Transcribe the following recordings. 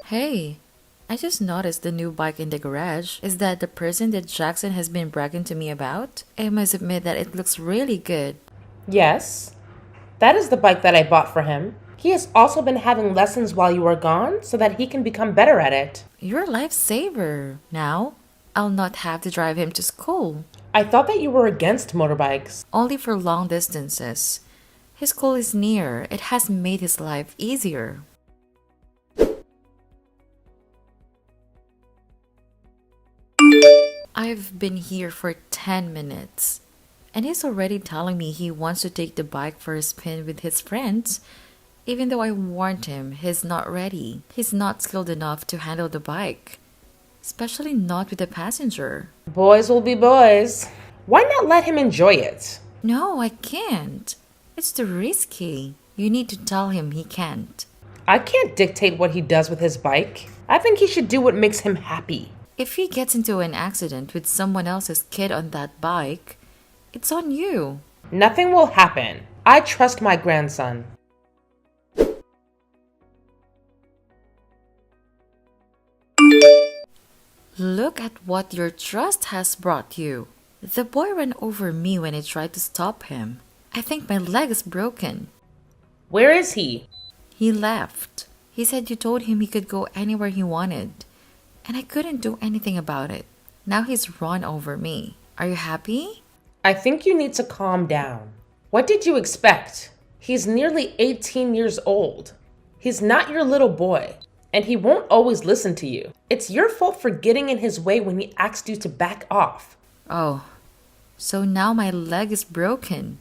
Hey, I just noticed the new bike in the garage. Is that the person that Jackson has been bragging to me about? I must admit that it looks really good. Yes, that is the bike that I bought for him. He has also been having lessons while you were gone so that he can become better at it. You're a lifesaver. Now, I'll not have to drive him to school. I thought that you were against motorbikes. Only for long distances. His school is near. It has made his life easier. I've been here for 10 minutes. And he's already telling me he wants to take the bike for a spin with his friends, even though I warned him he's not ready. He's not skilled enough to handle the bike, especially not with a passenger. Boys will be boys. Why not let him enjoy it? No, I can't. It's too risky. You need to tell him he can't. I can't dictate what he does with his bike. I think he should do what makes him happy. If he gets into an accident with someone else's kid on that bike, it's on you. Nothing will happen. I trust my grandson. Look at what your trust has brought you. The boy ran over me when I tried to stop him. I think my leg is broken. Where is he? He left. He said you told him he could go anywhere he wanted, and I couldn't do anything about it. Now he's run over me. Are you happy? I think you need to calm down. What did you expect? He's nearly 18 years old. He's not your little boy, and he won't always listen to you. It's your fault for getting in his way when he asked you to back off. Oh, so now my leg is broken.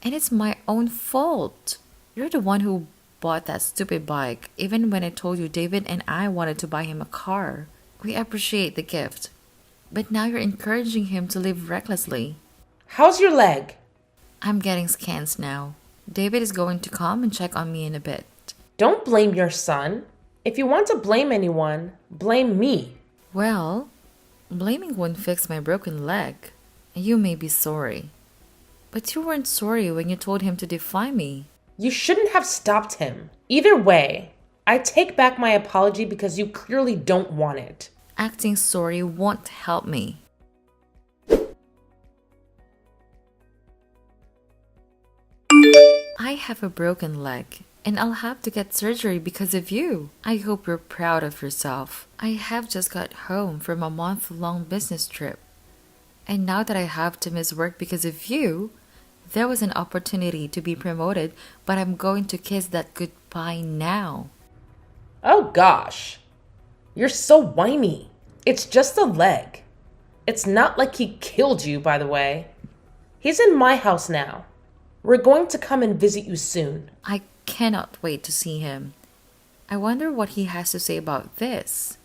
And it's my own fault. You're the one who bought that stupid bike, even when I told you David and I wanted to buy him a car. We appreciate the gift. But now you're encouraging him to live recklessly. How's your leg? I'm getting scans now. David is going to come and check on me in a bit. Don't blame your son. If you want to blame anyone, blame me. Well, blaming won't fix my broken leg. You may be sorry. But you weren't sorry when you told him to defy me. You shouldn't have stopped him. Either way, I take back my apology because you clearly don't want it. Acting sorry won't help me. I have a broken leg, and I'll have to get surgery because of you. I hope you're proud of yourself. I have just got home from a month-long business trip. And now that I have to miss work because of you, there was an opportunity to be promoted, but I'm going to kiss that goodbye now. Oh gosh, you're so whiny. It's just a leg. It's not like he killed you, by the way. He's in my house now. We're going to come and visit you soon. I cannot wait to see him. I wonder what he has to say about this.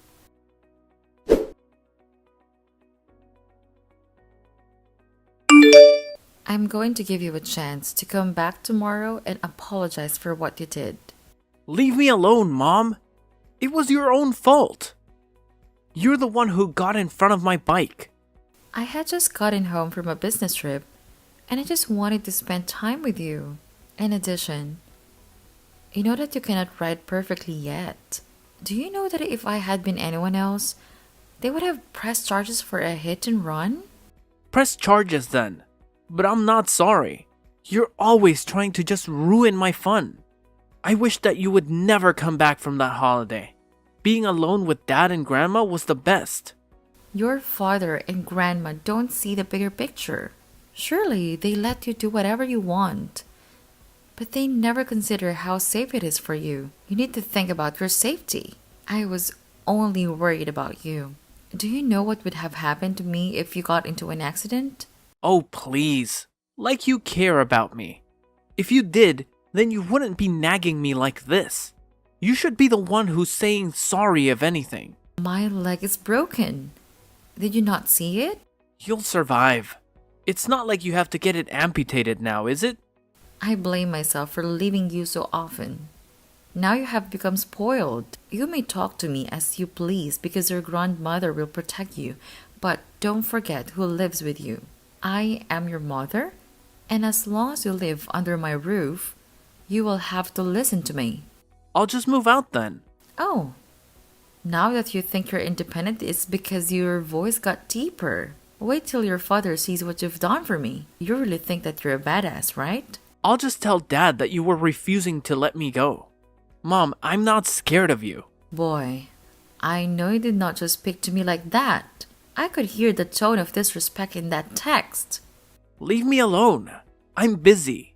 I'm going to give you a chance to come back tomorrow and apologize for what you did. Leave me alone, Mom. It was your own fault. You're the one who got in front of my bike. I had just gotten home from a business trip, and I just wanted to spend time with you. In addition, you know that you cannot ride perfectly yet. Do you know that if I had been anyone else, they would have pressed charges for a hit and run? Press charges then. But I'm not sorry. You're always trying to just ruin my fun. I wish that you would never come back from that holiday. Being alone with Dad and Grandma was the best. Your father and grandma don't see the bigger picture. Surely they let you do whatever you want. But they never consider how safe it is for you. You need to think about your safety. I was only worried about you. Do you know what would have happened to me if you got into an accident? Oh, please. Like you care about me. If you did, then you wouldn't be nagging me like this. You should be the one who's saying sorry if anything. My leg is broken. Did you not see it? You'll survive. It's not like you have to get it amputated now, is it? I blame myself for leaving you so often. Now you have become spoiled. You may talk to me as you please because your grandmother will protect you, but don't forget who lives with you. I am your mother, and as long as you live under my roof, you will have to listen to me. I'll just move out then. Oh, Now that you think you're independent, it's because your voice got deeper. Wait till your father sees what you've done for me. You really think that you're a badass, right? I'll just tell Dad that you were refusing to let me go. Mom, I'm not scared of you. Boy, I know you did not just speak to me like that. I could hear the tone of disrespect in that text. Leave me alone. I'm busy.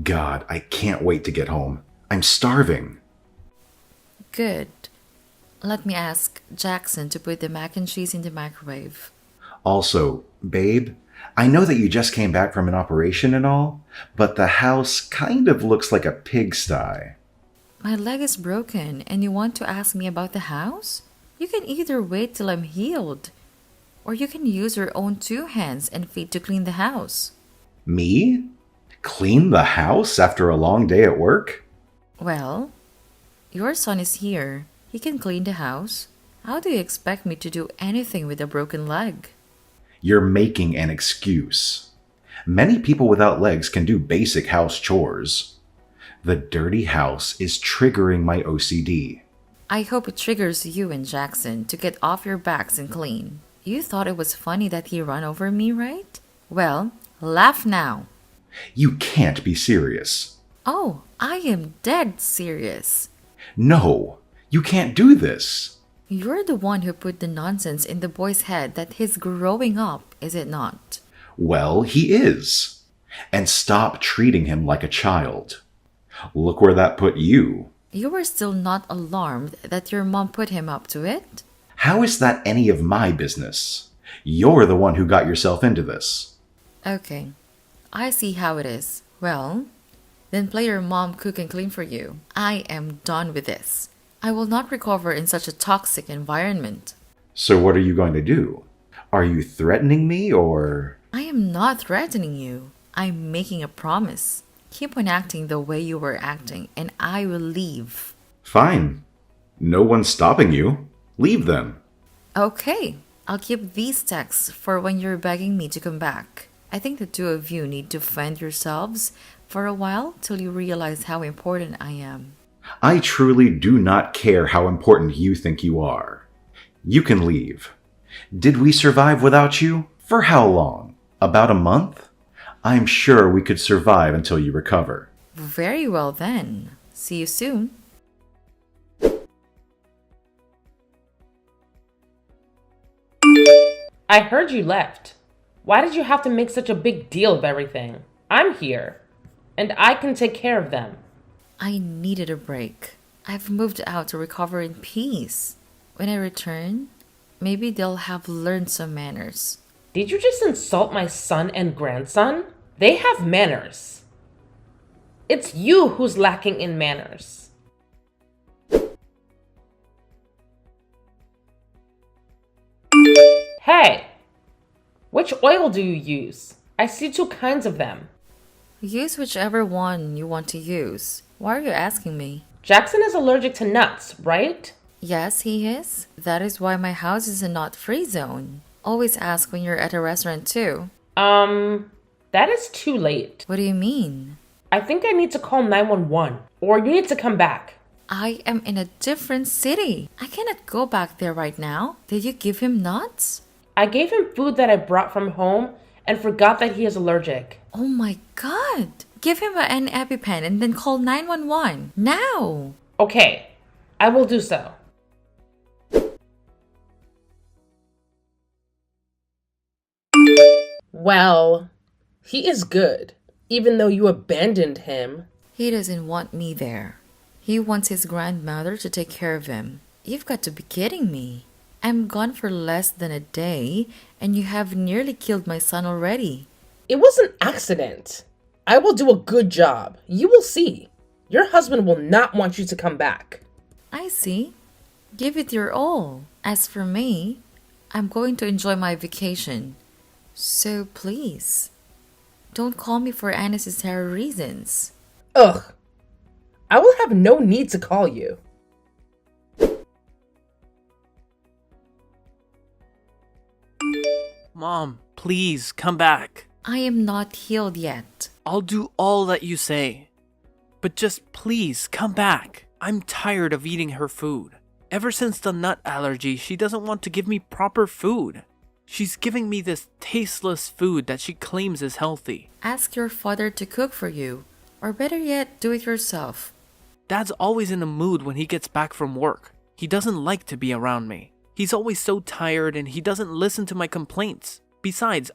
God, I can't wait to get home. I'm starving. Good. Let me ask Jackson to put the mac and cheese in the microwave. Also, babe, I know that you just came back from an operation and all, but the house kind of looks like a pigsty. My leg is broken and you want to ask me about the house? You can either wait till I'm healed, or you can use your own 2 hands and feet to clean the house. Me? Clean the house after a long day at work? Well, your son is here. He can clean the house. How do you expect me to do anything with a broken leg? You're making an excuse. Many people without legs can do basic house chores. The dirty house is triggering my OCD. I hope it triggers you and Jackson to get off your backs and clean. You thought it was funny that he ran over me, right? Well, laugh now. You can't be serious. Oh, I am dead serious. No, you can't do this. You're the one who put the nonsense in the boy's head that he's growing up, is it not? Well, he is. And stop treating him like a child. Look where that put you. You were still not alarmed that your mom put him up to it? How is that any of my business? You're the one who got yourself into this. Okay, I see how it is. Well, then play your mom cook and clean for you. I am done with this. I will not recover in such a toxic environment. So what are you going to do? Are you threatening me or... I am not threatening you. I'm making a promise. Keep on acting the way you were acting, and I will leave. Fine. No one's stopping you. Leave then. Okay, I'll keep these texts for when you're begging me to come back. I think the 2 of you need to fend yourselves for a while till you realize how important I am. I truly do not care how important you think you are. You can leave. Did we survive without you? For how long? About a month? I'm sure we could survive until you recover. Very well then. See you soon. I heard you left. Why did you have to make such a big deal of everything? I'm here, and I can take care of them. I needed a break. I've moved out to recover in peace. When I return, maybe they'll have learned some manners. Did you just insult my son and grandson? They have manners. It's you who's lacking in manners. Hey, which oil do you use? I see 2 kinds of them. Use whichever one you want to use. Why are you asking me? Jackson is allergic to nuts, right? Yes, he is. That is why my house is a nut-free zone. Always ask when you're at a restaurant too. That is too late. What do you mean? I think I need to call 911, or you need to come back. I am in a different city. I cannot go back there right now. Did you give him nuts? I gave him food that I brought from home and forgot that he is allergic. Oh my god. Give him an EpiPen and then call 911. Now! Okay, I will do so. Well, he is good, even though you abandoned him. He doesn't want me there. He wants his grandmother to take care of him. You've got to be kidding me. I'm gone for less than a day, and you have nearly killed my son already. It was an accident. I will do a good job. You will see. Your husband will not want you to come back. I see. Give it your all. As for me, I'm going to enjoy my vacation. So please, don't call me for unnecessary reasons. Ugh. I will have no need to call you. Mom, please come back. I am not healed yet. I'll do all that you say. But just please come back. I'm tired of eating her food. Ever since the nut allergy, she doesn't want to give me proper food. She's giving me this tasteless food that she claims is healthy. Ask your father to cook for you, or better yet, do it yourself. Dad's always in a mood when he gets back from work. He doesn't like to be around me. He's always so tired and he doesn't listen to my complaints. Besides,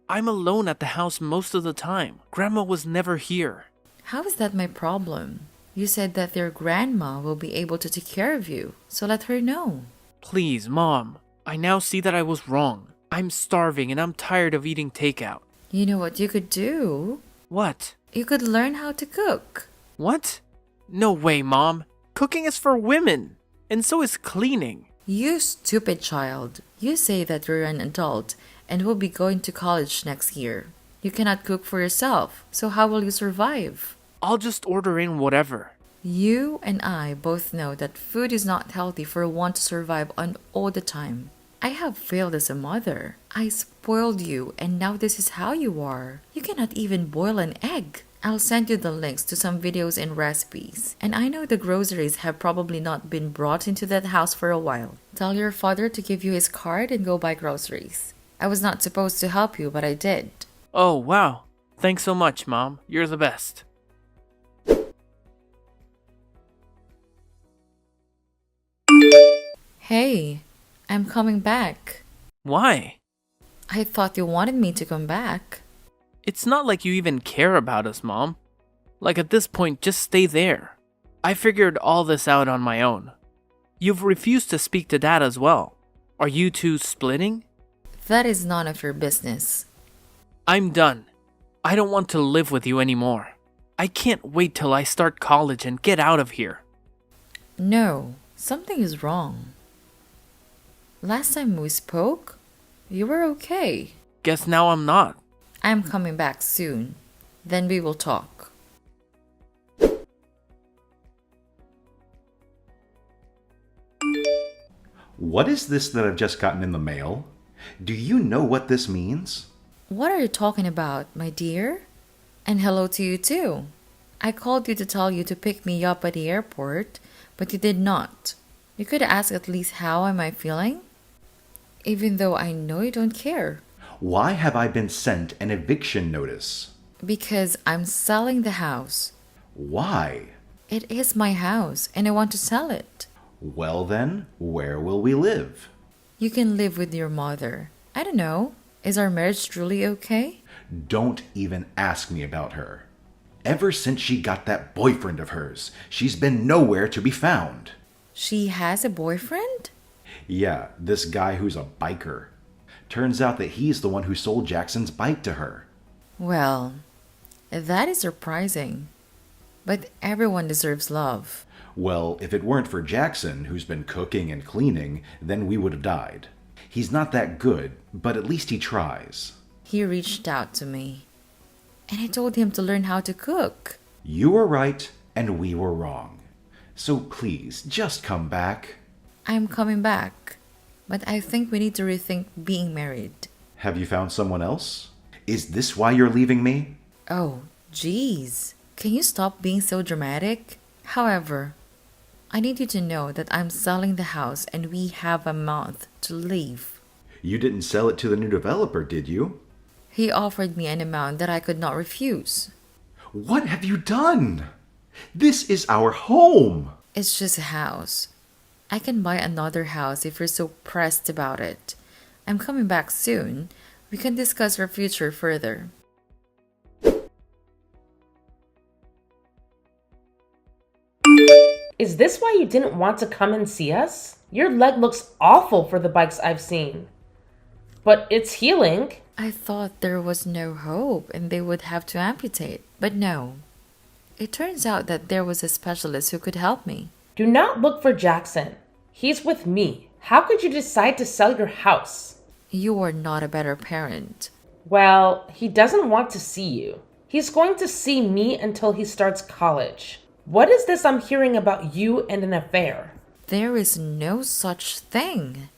I'm alone at the house most of the time. Grandma was never here. How is that my problem? You said that your grandma will be able to take care of you, so let her know. Please, Mom. I now see that I was wrong. I'm starving and I'm tired of eating takeout. You know what you could do? What? You could learn how to cook. What? No way, Mom. Cooking is for women. And so is cleaning. You stupid child. You say that you're an adult and will be going to college next year. You cannot cook for yourself, so how will you survive? I'll just order in whatever. You and I both know that food is not healthy for one to survive on all the time. I have failed as a mother. I spoiled you and now this is how you are. You cannot even boil an egg. I'll send you the links to some videos and recipes. And I know the groceries have probably not been brought into that house for a while. Tell your father to give you his card and go buy groceries. I was not supposed to help you, but I did. Oh, wow. Thanks so much, Mom. You're the best. Hey, I'm coming back. Why? I thought you wanted me to come back. It's not like you even care about us, Mom. Like at this point, just stay there. I figured all this out on my own. You've refused to speak to Dad as well. Are you two splitting? That is none of your business. I'm done. I don't want to live with you anymore. I can't wait till I start college and get out of here. No, something is wrong. Last time we spoke, you were okay. Guess now I'm not. I'm coming back soon. Then we will talk. What is this that I've just gotten in the mail? Do you know what this means? What are you talking about, my dear? And hello to you too. I called you to tell you to pick me up at the airport, but you did not. You could ask at least how am I feeling? Even though I know you don't care. Why have I been sent an eviction notice? Because I'm selling the house. Why? It is my house and I want to sell it. Well then, where will we live? You can live with your mother. I don't know. Is our marriage truly okay? Don't even ask me about her. Ever since she got that boyfriend of hers, she's been nowhere to be found. She has a boyfriend? Yeah, this guy who's a biker. Turns out that he's the one who sold Jackson's bike to her. Well, that is surprising. But everyone deserves love. Well, if it weren't for Jackson, who's been cooking and cleaning, then we would have died. He's not that good, but at least he tries. He reached out to me. And I told him to learn how to cook. You were right, and we were wrong. So please, just come back. I'm coming back. But I think we need to rethink being married. Have you found someone else? Is this why you're leaving me? Oh, geez. Can you stop being so dramatic? However, I need you to know that I'm selling the house and we have a month to leave. You didn't sell it to the new developer, did you? He offered me an amount that I could not refuse. What have you done? This is our home. It's just a house. I can buy another house if you're so pressed about it. I'm coming back soon. We can discuss our future further. Is this why you didn't want to come and see us? Your leg looks awful for the bikes I've seen. But it's healing. I thought there was no hope and they would have to amputate, but no. It turns out that there was a specialist who could help me. Do not look for Jackson. He's with me. How could you decide to sell your house? You are not a better parent. Well, he doesn't want to see you. He's going to see me until he starts college. What is this I'm hearing about you and an affair? There is no such thing.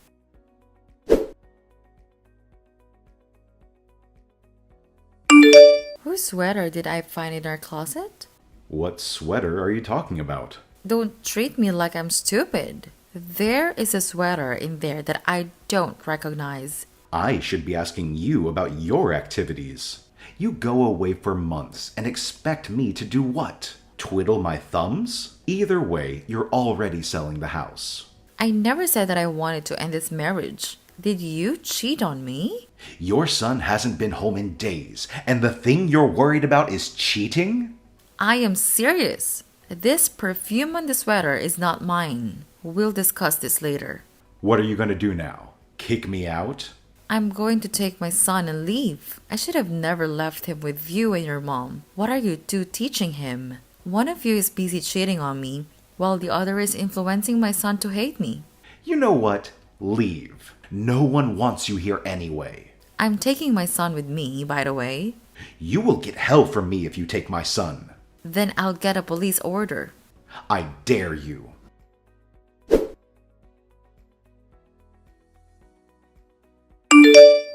Whose sweater did I find in our closet? What sweater are you talking about? Don't treat me like I'm stupid. There is a sweater in there that I don't recognize. I should be asking you about your activities. You go away for months and expect me to do what? Twiddle my thumbs? Either way, you're already selling the house. I never said that I wanted to end this marriage. Did you cheat on me? Your son hasn't been home in days, and the thing you're worried about is cheating? I am serious. This perfume on the sweater is not mine. We'll discuss this later. What are you going to do now? Kick me out? I'm going to take my son and leave. I should have never left him with you and your mom. What are you two teaching him? One of you is busy cheating on me, while the other is influencing my son to hate me. You know what? Leave. No one wants you here anyway. I'm taking my son with me, by the way. You will get hell from me if you take my son. Then I'll get a police order. I dare you.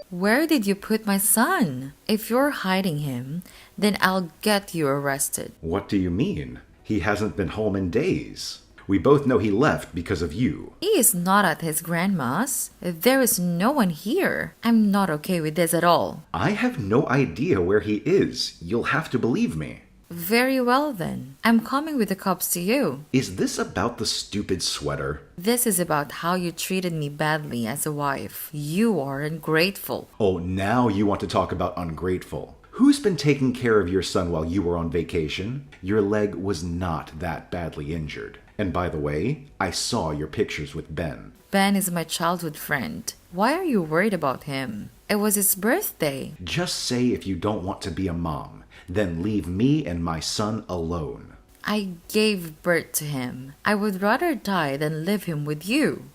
Where did you put my son? If you're hiding him, then I'll get you arrested. What do you mean? He hasn't been home in days. We both know he left because of you. He is not at his grandma's. There is no one here. I'm not okay with this at all. I have no idea where he is. You'll have to believe me. Very well then. I'm coming with the cops to you. Is this about the stupid sweater? This is about how you treated me badly as a wife. You are ungrateful. Oh, now you want to talk about ungrateful. Who's been taking care of your son while you were on vacation? Your leg was not that badly injured. And by the way, I saw your pictures with Ben. Ben is my childhood friend. Why are you worried about him? It was his birthday. Just say if you don't want to be a mom. Then leave me and my son alone. I gave birth to him. I would rather die than leave him with you.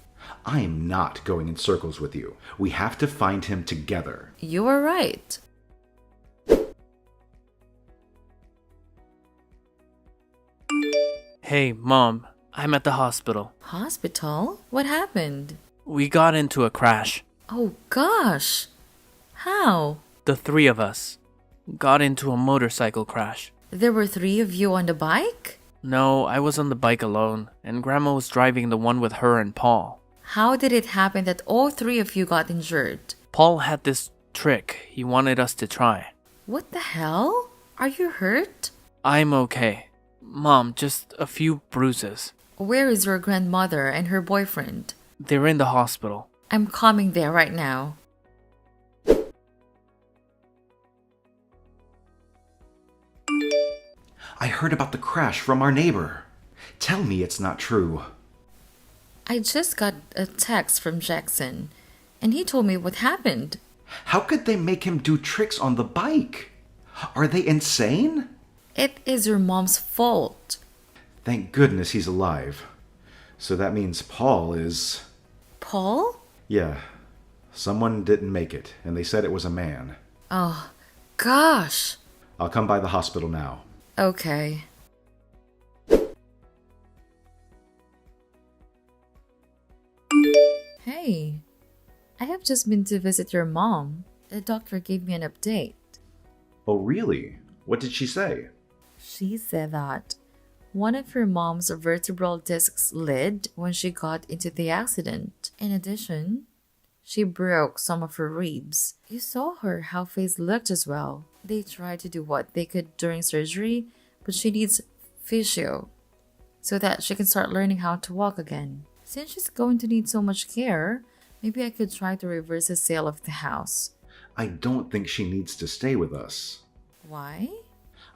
I am not going in circles with you. We have to find him together. You are right. Hey, Mom, I'm at the hospital. Hospital? What happened? We got into a crash. Oh gosh. How? The three of us got into a motorcycle crash. There were 3 of you on the bike? No, I was on the bike alone, and Grandma was driving the one with her and Paul. How did it happen that all 3 of you got injured? Paul had this trick he wanted us to try. What the hell? Are you hurt? I'm okay. Mom, just a few bruises. Where is your grandmother and her boyfriend? They're in the hospital. I'm coming there right now. I heard about the crash from our neighbor. Tell me it's not true. I just got a text from Jackson, and he told me what happened. How could they make him do tricks on the bike? Are they insane? It is your mom's fault. Thank goodness he's alive. So that means Paul is... Paul? Yeah, someone didn't make it, and they said it was a man. Oh, gosh. I'll come by the hospital now. Okay. Hey, I have just been to visit your mom. The doctor gave me an update. Oh, really? What did she say? She said that one of her mom's vertebral discs slid when she got into the accident. In addition, she broke some of her ribs. You saw how face looked as well. They tried to do what they could during surgery, but she needs physio so that she can start learning how to walk again. Since she's going to need so much care, maybe I could try to reverse the sale of the house. I don't think she needs to stay with us. Why?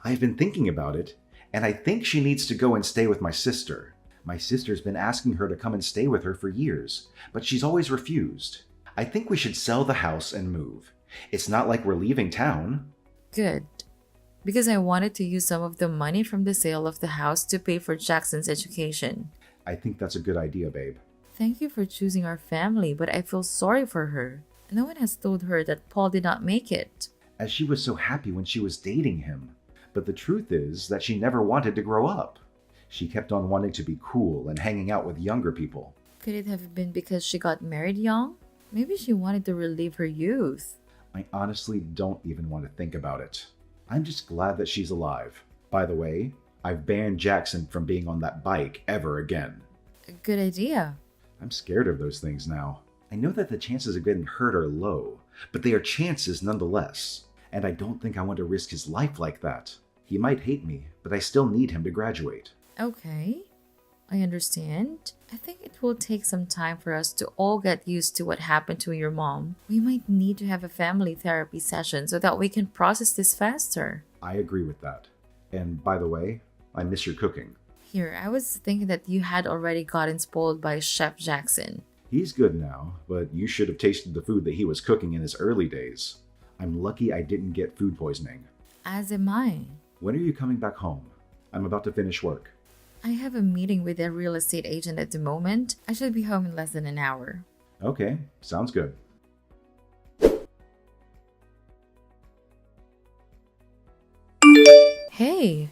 I've been thinking about it, and I think she needs to go and stay with my sister. My sister's been asking her to come and stay with her for years, but she's always refused. I think we should sell the house and move. It's not like we're leaving town. Good. Because I wanted to use some of the money from the sale of the house to pay for Jackson's education. I think that's a good idea, babe. Thank you for choosing our family, but I feel sorry for her. No one has told her that Paul did not make it. As she was so happy when she was dating him. But the truth is that she never wanted to grow up. She kept on wanting to be cool and hanging out with younger people. Could it have been because she got married young? Maybe she wanted to relive her youth. I honestly don't even want to think about it. I'm just glad that she's alive. By the way, I've banned Jackson from being on that bike ever again. Good idea. I'm scared of those things now. I know that the chances of getting hurt are low, but they are chances nonetheless. And I don't think I want to risk his life like that. He might hate me, but I still need him to graduate. Okay, I understand. I think it will take some time for us to all get used to what happened to your mom. We might need to have a family therapy session so that we can process this faster. I agree with that. And by the way, I miss your cooking. Here, I was thinking that you had already gotten spoiled by Chef Jackson. He's good now, but you should have tasted the food that he was cooking in his early days. I'm lucky I didn't get food poisoning. As am I. When are you coming back home? I'm about to finish work. I have a meeting with a real estate agent at the moment. I should be home in less than an hour. Okay, sounds good. Hey,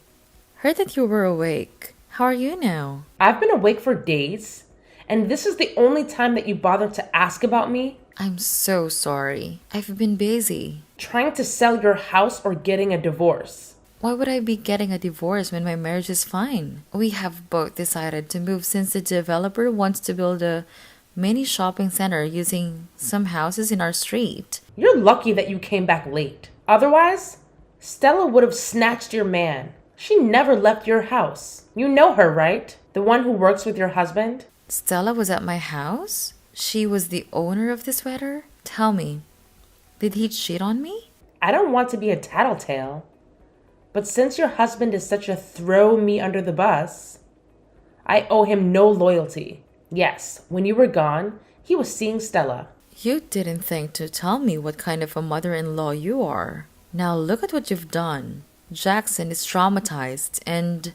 heard that you were awake. How are you now? I've been awake for days, and this is the only time that you bothered to ask about me? I'm so sorry. I've been busy. Trying to sell your house or getting a divorce? Why would I be getting a divorce when my marriage is fine? We have both decided to move since the developer wants to build a mini shopping center using some houses in our street. You're lucky that you came back late. Otherwise, Stella would have snatched your man. She never left your house. You know her, right? The one who works with your husband? Stella was at my house? She was the owner of the sweater? Tell me, did he cheat on me? I don't want to be a tattletale, but since your husband is such a throw me under the bus, I owe him no loyalty. Yes, when you were gone, he was seeing Stella. You didn't think to tell me what kind of a mother-in-law you are. Now look at what you've done. Jackson is traumatized and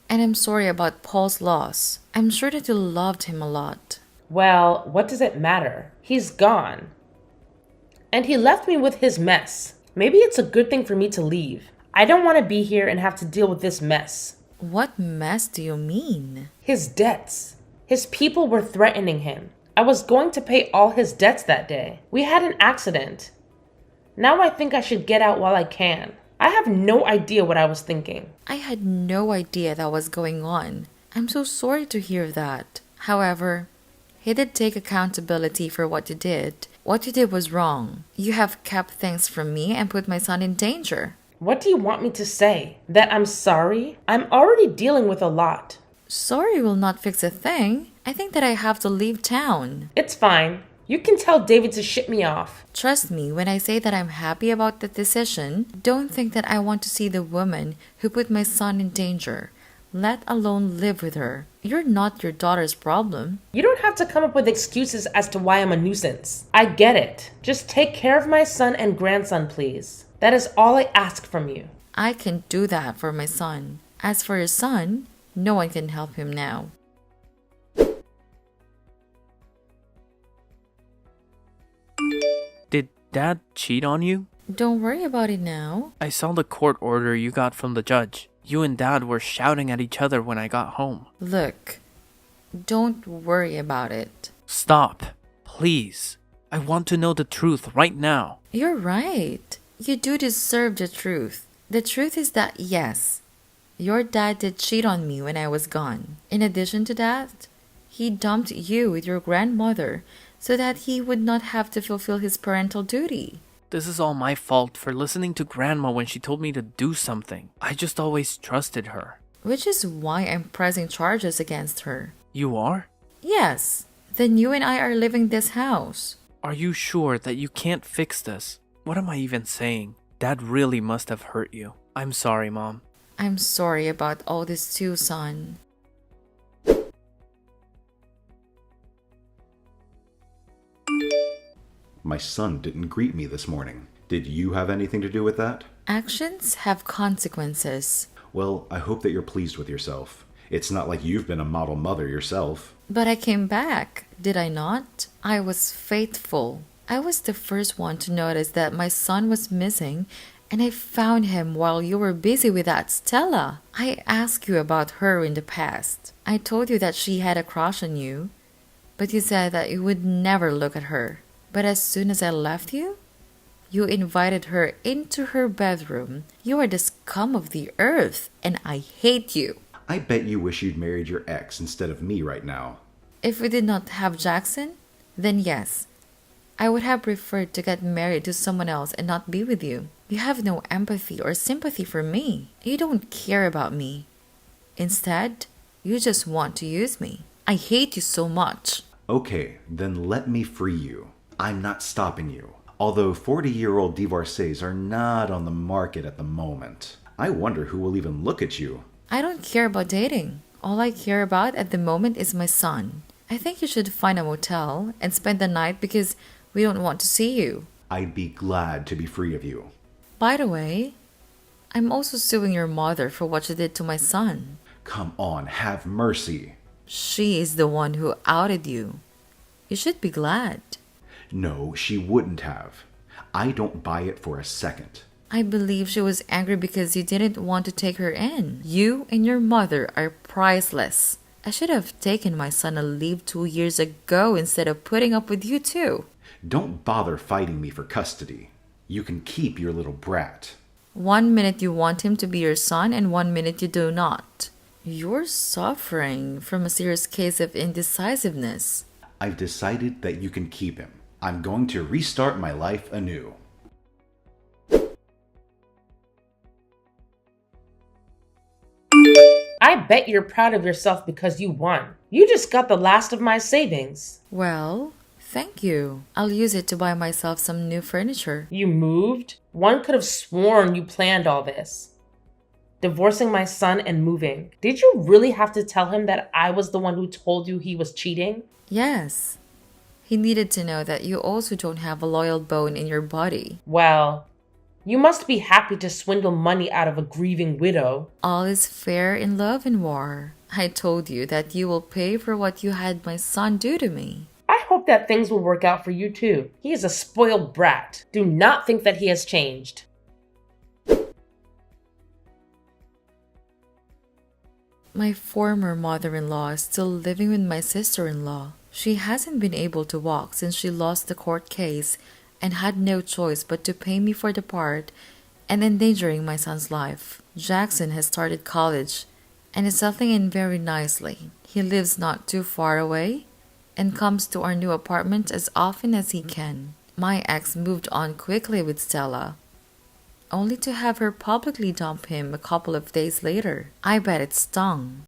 I'm sorry about Paul's loss. I'm sure that you loved him a lot. Well, what does it matter? He's gone. And he left me with his mess. Maybe it's a good thing for me to leave. I don't want to be here and have to deal with this mess. What mess do you mean? His debts. His people were threatening him. I was going to pay all his debts that day. We had an accident. Now I think I should get out while I can. I have no idea what I was thinking. I had no idea that was going on. I'm so sorry to hear that. However, he did take accountability for what you did. What you did was wrong. You have kept things from me and put my son in danger. What do you want me to say? That I'm sorry? I'm already dealing with a lot. Sorry will not fix a thing. I think that I have to leave town. It's fine. You can tell David to ship me off. Trust me when I say that I'm happy about the decision. Don't think that I want to see the woman who put my son in danger, let alone live with her. You're not your daughter's problem. You don't have to come up with excuses as to why I'm a nuisance. I get it. Just take care of my son and grandson, please. That is all I ask from you. I can do that for my son. As for your son, no one can help him now. Did Dad cheat on you? Don't worry about it now. I saw the court order you got from the judge. You and Dad were shouting at each other when I got home. Look, don't worry about it. Stop, please. I want to know the truth right now. You're right. You do deserve the truth. The truth is that yes, your dad did cheat on me when I was gone. In addition to that, he dumped you with your grandmother so that he would not have to fulfill his parental duty. This is all my fault for listening to Grandma when she told me to do something. I just always trusted her. Which is why I'm pressing charges against her. You are? Yes. Then you and I are leaving this house. Are you sure that you can't fix this? What am I even saying? Dad really must have hurt you. I'm sorry, Mom. I'm sorry about all this too, son. My son didn't greet me this morning. Did you have anything to do with that? Actions have consequences. Well, I hope that you're pleased with yourself. It's not like you've been a model mother yourself. But I came back, did I not? I was faithful. I was the first one to notice that my son was missing, and I found him while you were busy with that Stella. I asked you about her in the past. I told you that she had a crush on you, but you said that you would never look at her. But as soon as I left you, You invited her into her bedroom. You are the scum of the earth, and I hate you. I bet you wish you'd married your ex instead of me right now. If we did not have Jackson, then yes, I would have preferred to get married to someone else and not be with you. You have no empathy or sympathy for me. You don't care about me. Instead, you just want to use me. I hate you so much. Okay, then let me free you. I'm not stopping you. Although 40-year-old divorcees are not on the market at the moment. I wonder who will even look at you. I don't care about dating. All I care about at the moment is my son. I think you should find a motel and spend the night because we don't want to see you. I'd be glad to be free of you. By the way, I'm also suing your mother for what she did to my son. Come on, have mercy. She is the one who outed you. You should be glad. No, she wouldn't have. I don't buy it for a second. I believe she was angry because you didn't want to take her in. You and your mother are priceless. I should have taken my son a leave 2 years ago instead of putting up with you too. Don't bother fighting me for custody. You can keep your little brat. 1 minute you want him to be your son and 1 minute you do not. You're suffering from a serious case of indecisiveness. I've decided that you can keep him. I'm going to restart my life anew. I bet you're proud of yourself because you won. You just got the last of my savings. Well, thank you. I'll use it to buy myself some new furniture. You moved? One could have sworn you planned all this. Divorcing my son and moving. Did you really have to tell him that I was the one who told you he was cheating? Yes. He needed to know that you also don't have a loyal bone in your body. Well, you must be happy to swindle money out of a grieving widow. All is fair in love and war. I told you that you will pay for what you had my son do to me. I hope that things will work out for you too. He is a spoiled brat. Do not think that he has changed. My former mother-in-law is still living with my sister-in-law. She hasn't been able to walk since she lost the court case and had no choice but to pay me for the part and endangering my son's life. Jackson has started college and is settling in very nicely. He lives not too far away and comes to our new apartment as often as he can. My ex moved on quickly with Stella, only to have her publicly dump him a couple of days later. I bet it stung.